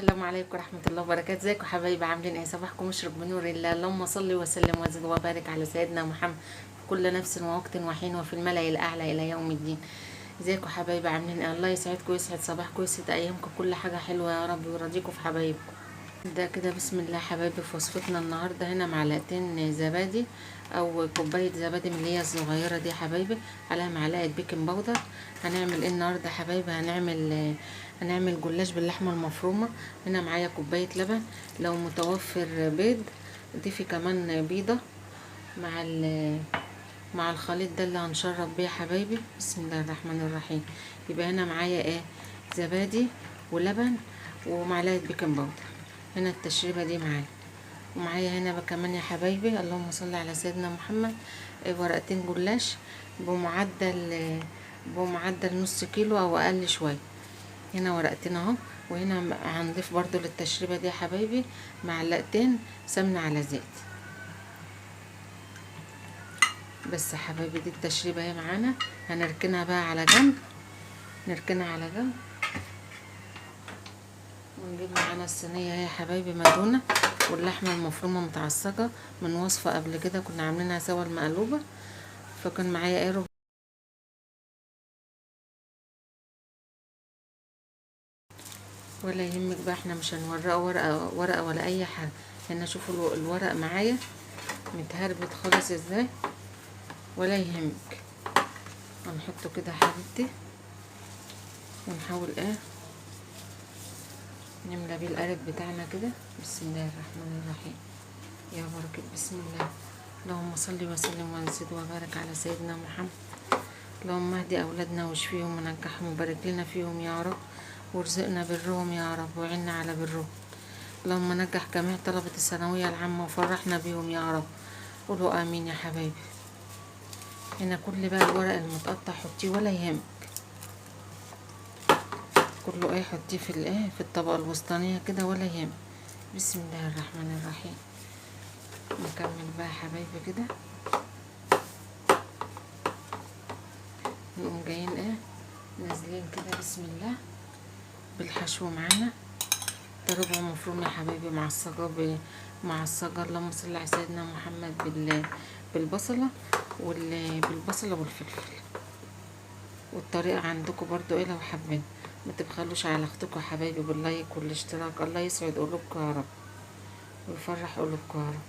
السلام عليكم ورحمة الله وبركاته. ازيكم حبايبي؟ عاملين ايه؟ صباحكم يشرب بنور الله. اللهم صل وسلم وزد وبارك على سيدنا محمد في كل نفس ووقت وحين وفي الملأ الأعلى إلى يوم الدين. ازيكم حبايبي؟ عاملين ايه؟ الله يسعدكم ويسعد صباحكم ويسعد أيامكم، كل حاجة حلوة يا رب ويرضيكم في حبايبكم. ده كده بسم الله حبايبي. في وصفتنا النهاردة هنا معلقتين زبادي او كوباية زبادي من اللي هي الصغيرة دي حبايبي، عليها معلقة بيكنج باودر. هنعمل ايه النهاردة حبايبي؟ هنعمل جلاش باللحمة المفرومة. هنا معايا كوباية لبن، لو متوفر بيض ضيفي كمان بيضة مع الخليط ده اللي هنشرب بيه حبايبي. بسم الله الرحمن الرحيم. يبقى هنا معايا ايه؟ زبادي ولبن ومعلقة بيكنج باودر. هنا التشريبة دي معايا، ومعايا هنا بقى كمان يا حبايبي اللهم صل على سيدنا محمد ورقتين جلاش بمعدل نص كيلو او اقل شويه. هنا ورقتين اهو. وهنا هنضيف برضو للتشريبه دي يا حبايبي معلقتين سمنه على زيت. بس يا حبايبي دي التشريبه اهي معانا. هنركنها بقى على جنب، ونجيب معانا الصينيه اهي يا حبايبي مدهونه، واللحمه المفرومه متعصجه من وصفه قبل كده كنا عاملينها سوا المقلوبه. فكان معايا ايه ولا يهمك بقى، احنا مش هنورقه ورقه ولا اي حاجه. هنا شوفوا الورق معايا متهربت خالص ازاي، ولا يهمك. هنحطه كده حبيبتي، ونحاول نملى بيه القالب بتاعنا كده. بسم الله الرحمن الرحيم. يا بركة بسم الله. اللهم صل وسلم وزد وبارك على سيدنا محمد. اللهم اهدي اولادنا واشفيهم ونجحهم وبارك لنا فيهم يا رب، وارزقنا برهم يا رب وعنا على برهم. اللهم نجح جميع طلبة الثانوية العامة وفرحنا بيهم يا رب. قولوا امين يا حبايبي. هنا كل بقى الورق المتقطع حطيه ولا يهمك، كله حطيه في الطبقة الوسطانية كده ولا يهمك. بسم الله الرحمن الرحيم. نكمل بقى يا حبايبي كده. نقوم جايين نازلين كده بسم الله بالحشو معانا. ده ربع مفروم يا حبايبي مع الصاجة اللهم صل على سيدنا محمد بالبصلة والفلفل. والطريقة عندكم برضو لو حابين. ما تبخلوش على اختكم يا حبايبي باللايك والاشتراك. الله يسعد قلوبكم يا رب ويفرح قلوبكم يا رب.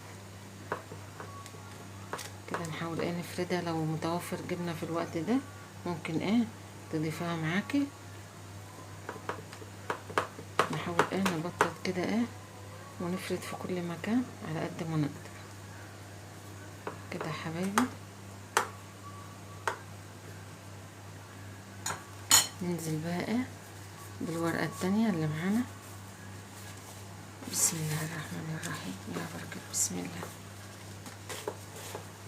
كده نحاول نفردها. لو متوفر جبنة في الوقت ده ممكن تضيفها معاكي. نحاول نبطط كده ونفرد في كل مكان على قد ما نقدر كده يا حبايبي. ننزل بقى بالورقة التانية اللي معانا. بسم الله الرحمن الرحيم. يا بركة بسم الله.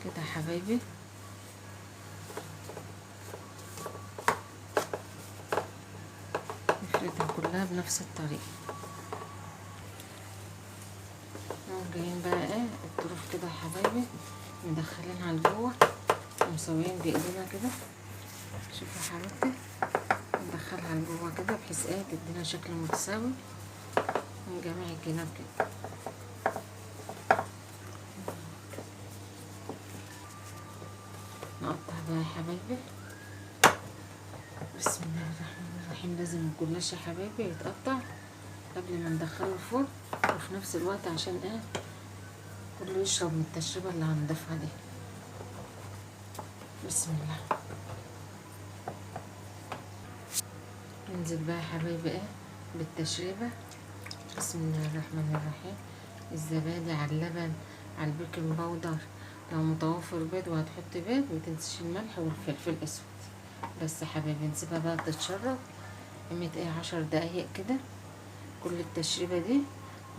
كده يا حبايبي نفردها كلها بنفس الطريقة. جايين بقى الطروف كده يا حبايبي مدخلينها لجوه ومسويين بايدينا كده. شوفوا يا حبيبتي ندخلها لجوه كده بحيث تدينا شكل متساوي من جميع الجناب كده. نقطع بقى يا حبايبي. بسم الله الرحمن الرحيم. لازم الجلاش يا حبايبي يتقطع قبل ما ندخله الفرن، وفي نفس الوقت عشان كله يشرب من التشريبه اللي هنضيفها دي. بسم الله. ننزل بقى يا حبايبي بالتشريبه. بسم الله الرحمن الرحيم. الزبادي على اللبن على البيكنج باودر. لو متوفر بيض وهتحطي بيض متنسيش الملح والفلفل الاسود. بس يا حبايبي نسيبها بقى تتشرب قيمة 10 دقايق كده كل التشريبه دي.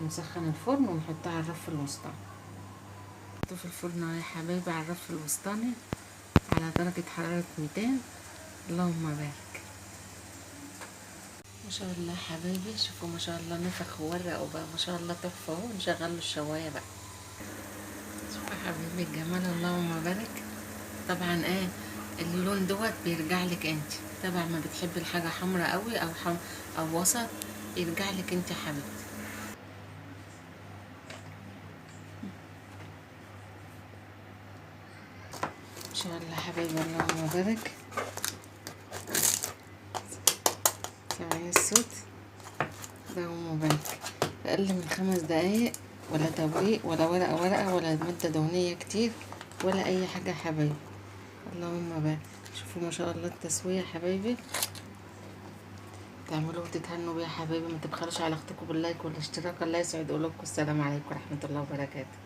نسخن الفرن ونحطها على الرف الوسطاني. نحطه في الفرن اهو يا حبايبي على الرف الوسطاني على درجة حرارة 200. اللهم بارك. ما شاء الله يا حبايبي. شوفوا ما شاء الله نفخ وورق وبقى ما شاء الله تحفة اهو. نشغل له الشواية بقى. شوفوا يا حبايبي الجمال اللهم بارك. طبعا اللون دوت بيرجع لك انت. طبعا ما بتحبي الحاجة حمرا قوي او وسط يرجع لك انت يا حبيبتي. ان شاء الله حبايبي، اللهم بارك. سامعين الصوت ده؟ اللهم بارك. اقل من 5 دقايق، ولا تبريق ولا ورقه ولا ماده دهنيه كتير ولا اي حاجه يا حبايبي. اللهم بارك. شوفوا ما شاء الله التسويه يا حبايبي، تعملوا وتتهنوا بيها يا حبايبي. ما تبخلوش على اختكم باللايك والاشتراك. الله يسعد قلوبكم. السلام عليكم ورحمه الله وبركاته.